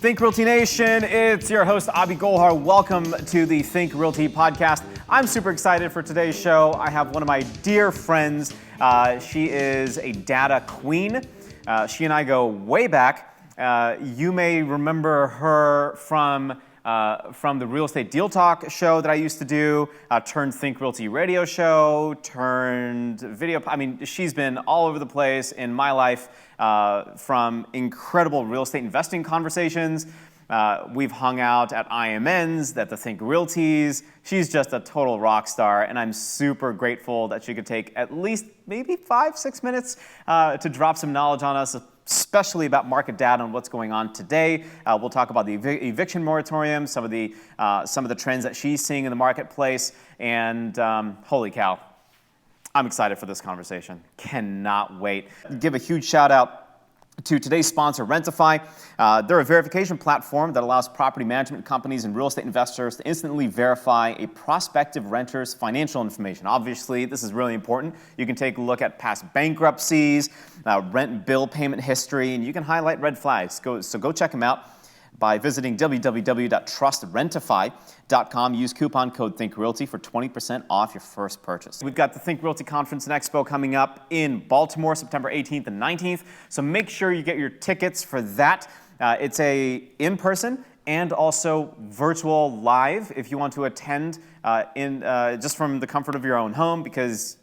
Think Realty Nation, it's your host, Abhi Golhar. Welcome to the Think Realty podcast. I'm super excited for today's show. I have one of my dear friends. She is a data queen. She and I go way back. You may remember her from the Real Estate Deal Talk show that I used to do, turned Think Realty radio show, turned video. I mean, she's been all over the place in my life, from incredible real estate investing conversations. We've hung out at IMNs, at the Think Realties. She's just a total rock star, and I'm super grateful that she could take at least maybe 5-6 minutes to drop some knowledge on us, especially about market data and what's going on today. We'll talk about the eviction moratorium, some of the trends that she's seeing in the marketplace, and holy cow, I'm excited for this conversation. Cannot wait. Give a huge shout out to today's sponsor, Rentify. They're a verification platform that allows property management companies and real estate investors to instantly verify a prospective renter's financial information. Obviously, this is really important. You can take a look at past bankruptcies, rent bill payment history, and you can highlight red flags. So go check them out by visiting www.trustrentify.com. Use coupon code ThinkRealty for 20% off your first purchase. We've got the Think Realty Conference and Expo coming up in Baltimore, September 18th and 19th. So make sure you get your tickets for that. It's a in-person and also virtual live if you want to attend just from the comfort of your own home, because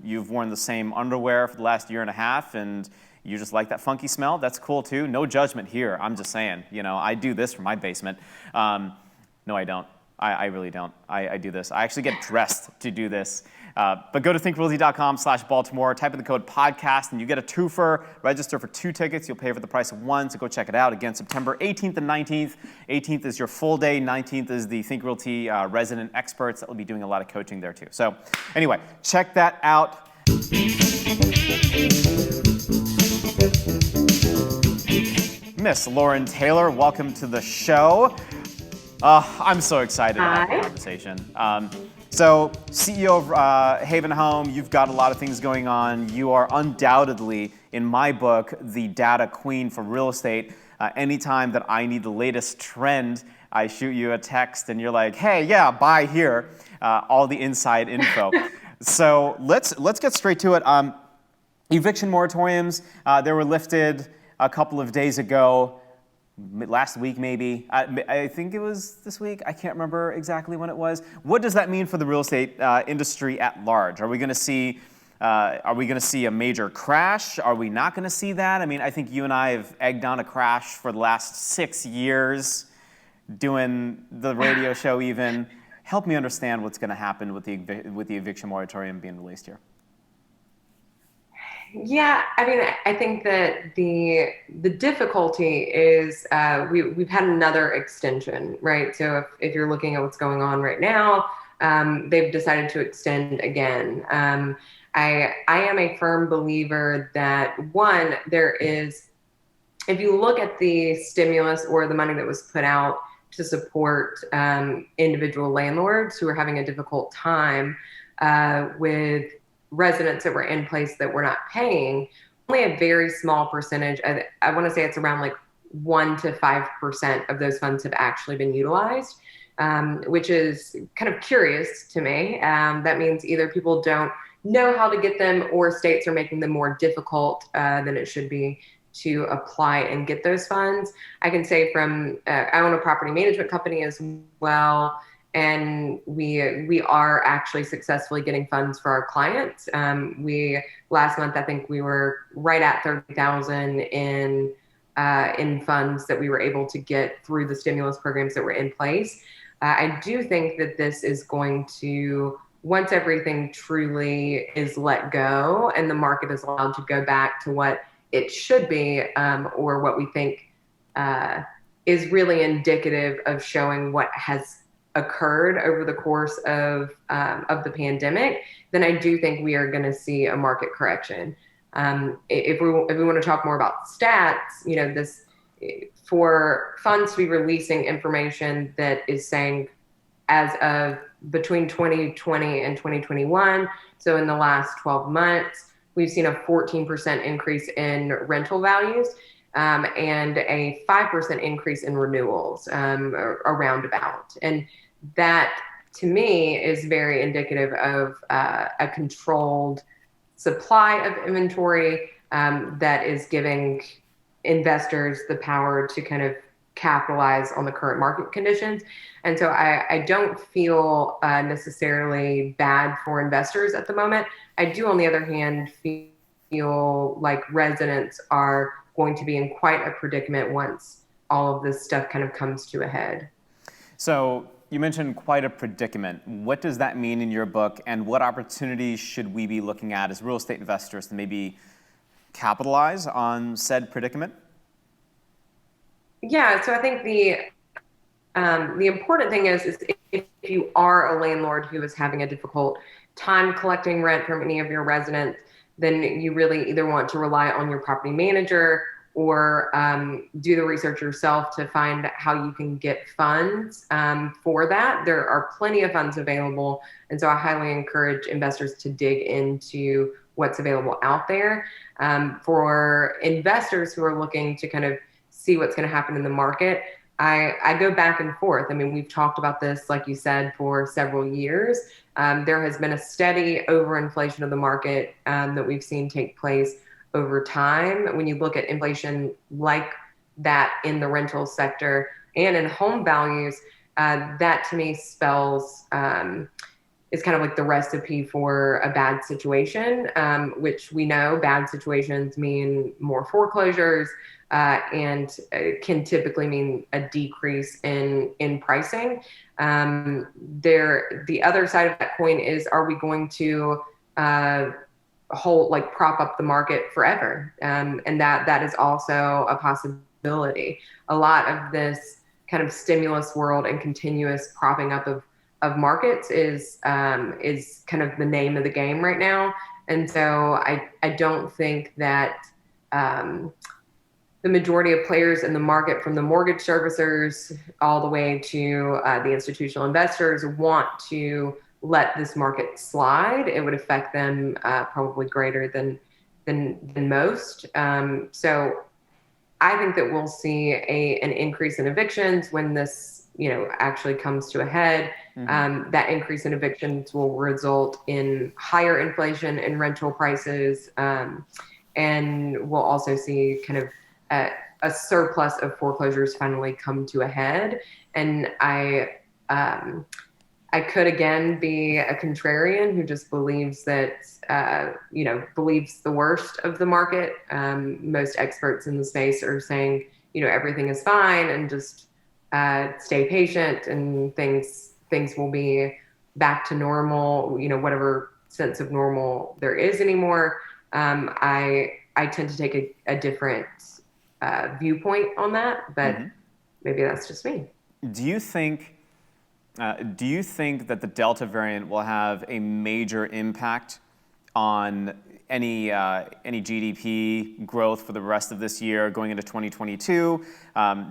you've worn the same underwear for the last year and a half and you just like that funky smell. That's cool too. No judgment here. I'm just saying, I do this from my basement. No, I don't. I really don't. I do this. I actually get dressed to do this. But go to thinkrealty.com/Baltimore, type in the code podcast, and you get a twofer. Register for 2 tickets. You'll pay for the price of 1, so go check it out. Again, September 18th and 19th. 18th is your full day. 19th is the Think Realty resident experts that will be doing a lot of coaching there too. So anyway, check that out. Miss Lauren Taylor, welcome to the show. I'm so excited about the conversation. So, CEO of Haven Home, you've got a lot of things going on. You are undoubtedly, in my book, the data queen for real estate. Anytime that I need the latest trend, I shoot you a text and you're like, hey, yeah, buy here. All the inside info. So let's get straight to it. Eviction moratoriums, they were lifted a couple of days ago, last week maybe. I think it was this week. I can't remember exactly when it was. What does that mean for the real estate industry at large? Are we going to see a major crash? Are we not going to see that? I mean, I think you and I have egged on a crash for the last 6 years, doing the radio show even. Help me understand what's going to happen with the eviction moratorium being released here. Yeah, I mean, I think that the difficulty is we've had another extension, right? So if you're looking at what's going on right now, they've decided to extend again. I am a firm believer that, one, if you look at the stimulus or the money that was put out to support individual landlords who are having a difficult time with residents that were in place that were not paying, only a very small percentage, I want to say it's around like 1 to 5% of those funds have actually been utilized, which is kind of curious to me. That means either people don't know how to get them or states are making them more difficult than it should be to apply and get those funds. I can say I own a property management company as well, and we are actually successfully getting funds for our clients. Last month, I think we were right at $30,000 in funds that we were able to get through the stimulus programs that were in place. I do think that this is going to, once everything truly is let go and the market is allowed to go back to what it should be, or what we think is really indicative of showing what has occurred over the course of the pandemic, then I do think we are going to see a market correction. If we want to talk more about stats, this for funds to be releasing information that is saying as of between 2020 and 2021, so in the last 12 months, we've seen a 14% increase in rental values. and a 5% increase in renewals, around about. And that, to me, is very indicative of a controlled supply of inventory that is giving investors the power to kind of capitalize on the current market conditions. And so I don't feel necessarily bad for investors at the moment. I do, on the other hand, feel like residents are going to be in quite a predicament once all of this stuff kind of comes to a head. So you mentioned quite a predicament. What does that mean in your book, and what opportunities should we be looking at as real estate investors to maybe capitalize on said predicament? Yeah, so I think the important thing is if you are a landlord who is having a difficult time collecting rent from any of your residents, then you really either want to rely on your property manager or do the research yourself to find how you can get funds for that. There are plenty of funds available. And so I highly encourage investors to dig into what's available out there. For investors who are looking to kind of see what's going to happen in the market, I go back and forth. I mean, we've talked about this, like you said, for several years. There has been a steady overinflation of the market that we've seen take place over time. When you look at inflation like that in the rental sector and in home values, that to me spells is kind of like the recipe for a bad situation, which we know bad situations mean more foreclosures and can typically mean a decrease in pricing. The other side of that coin is, are we going to prop up the market forever? And that is also a possibility. A lot of this kind of stimulus world and continuous propping up of markets is kind of the name of the game right now. And so I don't think that the majority of players in the market, from the mortgage servicers all the way to the institutional investors, want to let this market slide. It would affect them probably greater than most. So I think that we'll see an increase in evictions when this actually comes to a head. Mm-hmm. That increase in evictions will result in higher inflation in rental prices, and we'll also see kind of a surplus of foreclosures finally come to a head. And I could again be a contrarian who just believes that believes the worst of the market. Most experts in the space are saying everything is fine and just stay patient and things will be back to normal. Whatever sense of normal there is anymore. I tend to take a different viewpoint on that, but mm-hmm. Maybe that's just me. Do you think that the Delta variant will have a major impact on any GDP growth for the rest of this year going into 2022?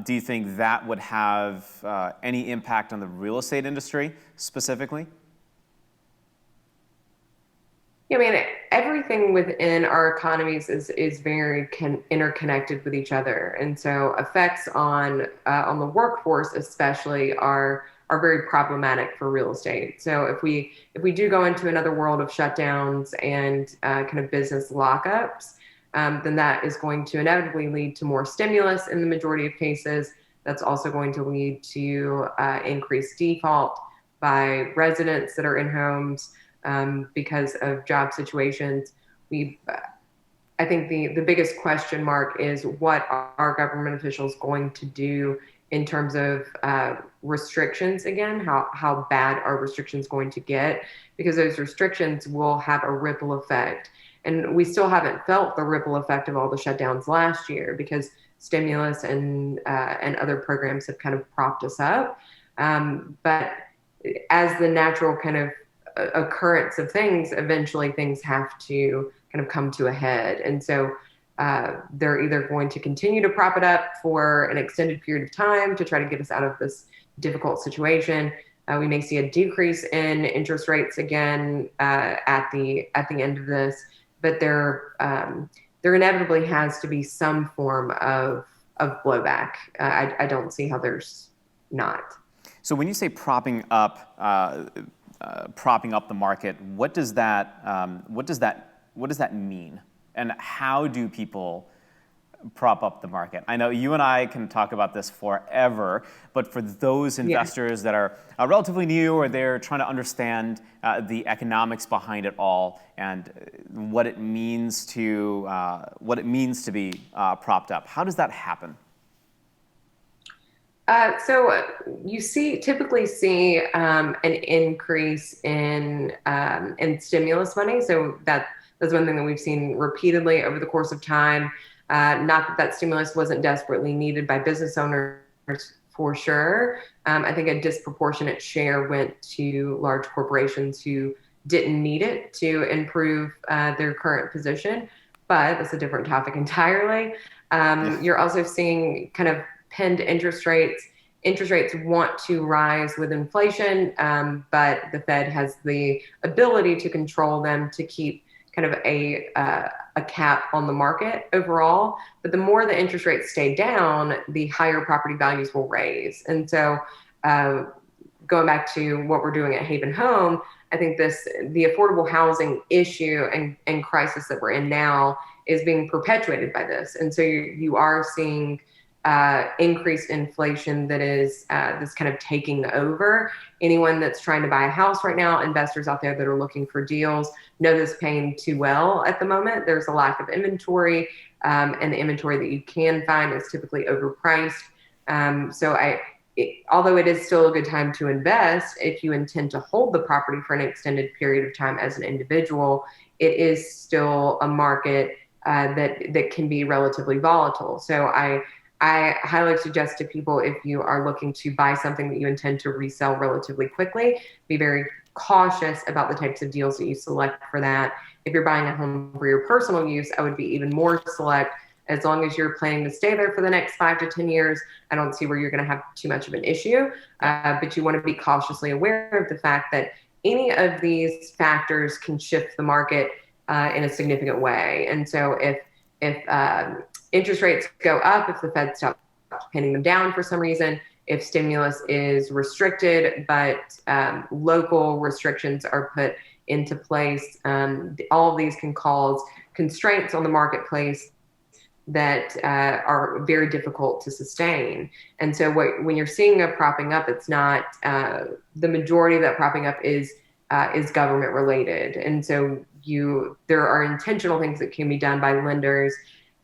Do you think that would have any impact on the real estate industry specifically? Yeah, I mean, everything within our economies is very interconnected with each other, and so effects on the workforce especially are very problematic for real estate. So if we do go into another world of shutdowns and kind of business lockups, then that is going to inevitably lead to more stimulus in the majority of cases. That's also going to lead to increased default by residents that are in homes. Because of job situations. I think the biggest question mark is what are government officials going to do in terms of restrictions again? How bad are restrictions going to get? Because those restrictions will have a ripple effect. And we still haven't felt the ripple effect of all the shutdowns last year because stimulus and other programs have kind of propped us up. But as the natural kind of occurrence of things, eventually things have to kind of come to a head. And so they're either going to continue to prop it up for an extended period of time to try to get us out of this difficult situation. We may see a decrease in interest rates again at the end of this, but there there inevitably has to be some form of blowback. I don't see how there's not. So when you say propping up the market, what does that mean, and how do people prop up the market? I know you and I can talk about this forever, but for those investors that are relatively new, or they're trying to understand the economics behind it all and what it means to be propped up, how does that happen? So you typically see an increase in stimulus money. So that's one thing that we've seen repeatedly over the course of time. Not that stimulus wasn't desperately needed by business owners for sure. I think a disproportionate share went to large corporations who didn't need it to improve their current position. But that's a different topic entirely. You're also seeing kind of pinned interest rates. Interest rates want to rise with inflation, but the Fed has the ability to control them to keep kind of a cap on the market overall. But the more the interest rates stay down, the higher property values will raise. And so going back to what we're doing at Haven Home, I think the affordable housing issue and crisis that we're in now is being perpetuated by this. And so you are seeing increased inflation that's kind of taking over. Anyone that's trying to buy a house right now, investors out there that are looking for deals, know this pain too well at the moment. There's a lack of inventory, and the inventory that you can find is typically overpriced. Although it is still a good time to invest, if you intend to hold the property for an extended period of time as an individual, it is still a market that can be relatively volatile. So I highly suggest to people, if you are looking to buy something that you intend to resell relatively quickly, be very cautious about the types of deals that you select for that. If you're buying a home for your personal use, I would be even more select. As long as you're planning to stay there for the next 5 to 10 years, I don't see where you're going to have too much of an issue. But you want to be cautiously aware of the fact that any of these factors can shift the market in a significant way. And so if interest rates go up, if the Fed stops pinning them down for some reason, if stimulus is restricted, but local restrictions are put into place, all of these can cause constraints on the marketplace that are very difficult to sustain. And so when you're seeing a propping up, it's not the majority of that propping up is government related. And so there are intentional things that can be done by lenders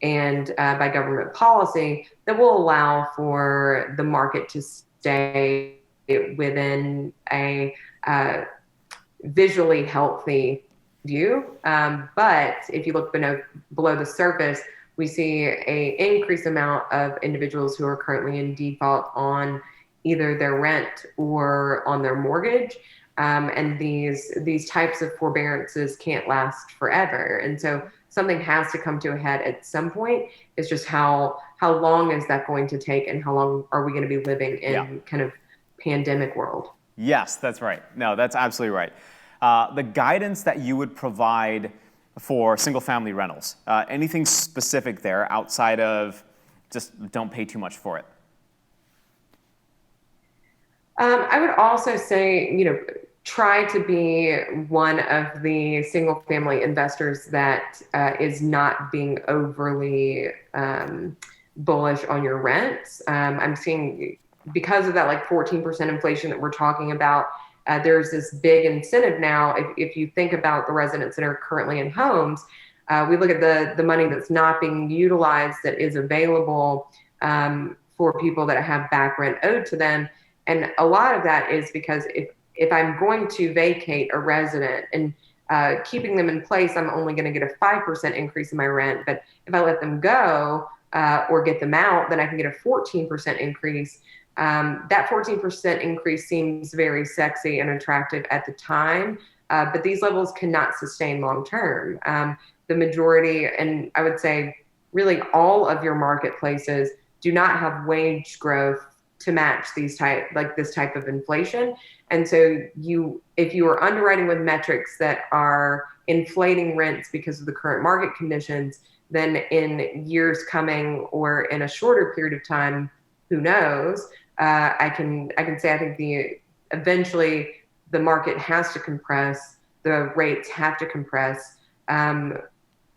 and by government policy that will allow for the market to stay within a visually healthy view. But if you look below the surface, we see an increased amount of individuals who are currently in default on either their rent or on their mortgage. And these types of forbearances can't last forever. And so something has to come to a head at some point. It's just how long is that going to take, and how long are we going to be living in kind of pandemic world? Yes, that's right. No, that's absolutely right. The guidance that you would provide for single-family rentals, anything specific there outside of just don't pay too much for it? I would also say, try to be one of the single-family investors that is not being overly bullish on your rents. I'm seeing, because of that like 14% inflation that we're talking about, there's this big incentive now. If you think about the residents that are currently in homes, we look at the money that's not being utilized that is available for people that have back rent owed to them. And a lot of that is because if I'm going to vacate a resident and keeping them in place, I'm only going to get a 5% increase in my rent. But if I let them go or get them out, then I can get a 14% increase. That 14% increase seems very sexy and attractive at the time, but these levels cannot sustain long term. The majority, and I would say really all of your marketplaces, do not have wage growth to match this type of inflation. And so if you are underwriting with metrics that are inflating rents because of the current market conditions, then in years coming or in a shorter period of time, who knows? I can say I think eventually the market has to compress, the rates have to compress.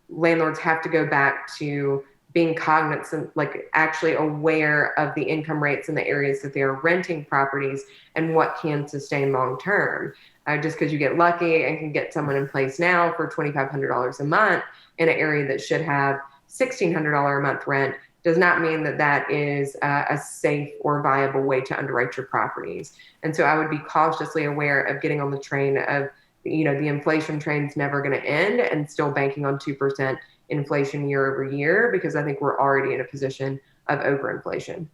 Landlords have to go back to being cognizant, like actually aware of the income rates in the areas that they are renting properties and what can sustain long term. Just because you get lucky and can get someone in place now for $2,500 a month in an area that should have $1,600 a month rent does not mean that that is a safe or viable way to underwrite your properties. And so I would be cautiously aware of getting on the train of, the inflation train's never going to end, and still banking on 2% inflation year over year, because I think we're already in a position of overinflation.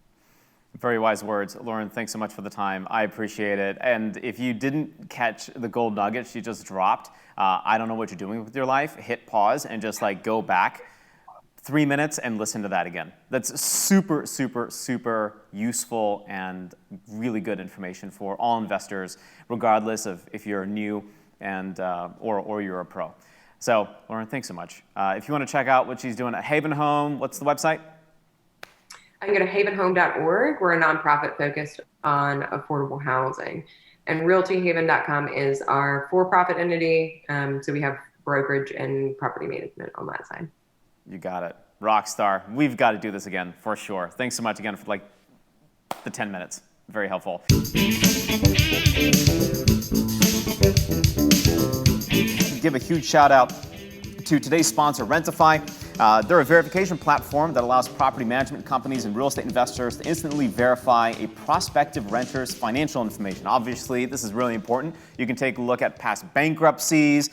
Very wise words. Lauren, thanks so much for the time. I appreciate it. And if you didn't catch the gold nugget she just dropped, I don't know what you're doing with your life. Hit pause and just go back 3 minutes and listen to that again. That's super, super, super useful and really good information for all investors, regardless of if you're new and or you're a pro. So, Lauren, thanks so much. If you want to check out what she's doing at Haven Home, what's the website? I can go to havenhome.org. We're a nonprofit focused on affordable housing. And realtyhaven.com is our for-profit entity. So we have brokerage and property management on that side. You got it. Rock star. We've got to do this again for sure. Thanks so much again for the 10 minutes. Very helpful. Give a huge shout out to today's sponsor, Rentify. They're a verification platform that allows property management companies and real estate investors to instantly verify a prospective renter's financial information. Obviously, this is really important. You can take a look at past bankruptcies,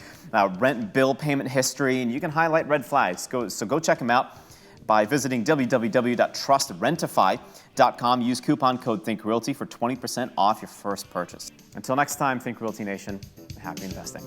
rent bill payment history, and you can highlight red flags. So go check them out by visiting www.trustrentify.com. Use coupon code ThinkRealty for 20% off your first purchase. Until next time, Think Realty Nation, happy investing.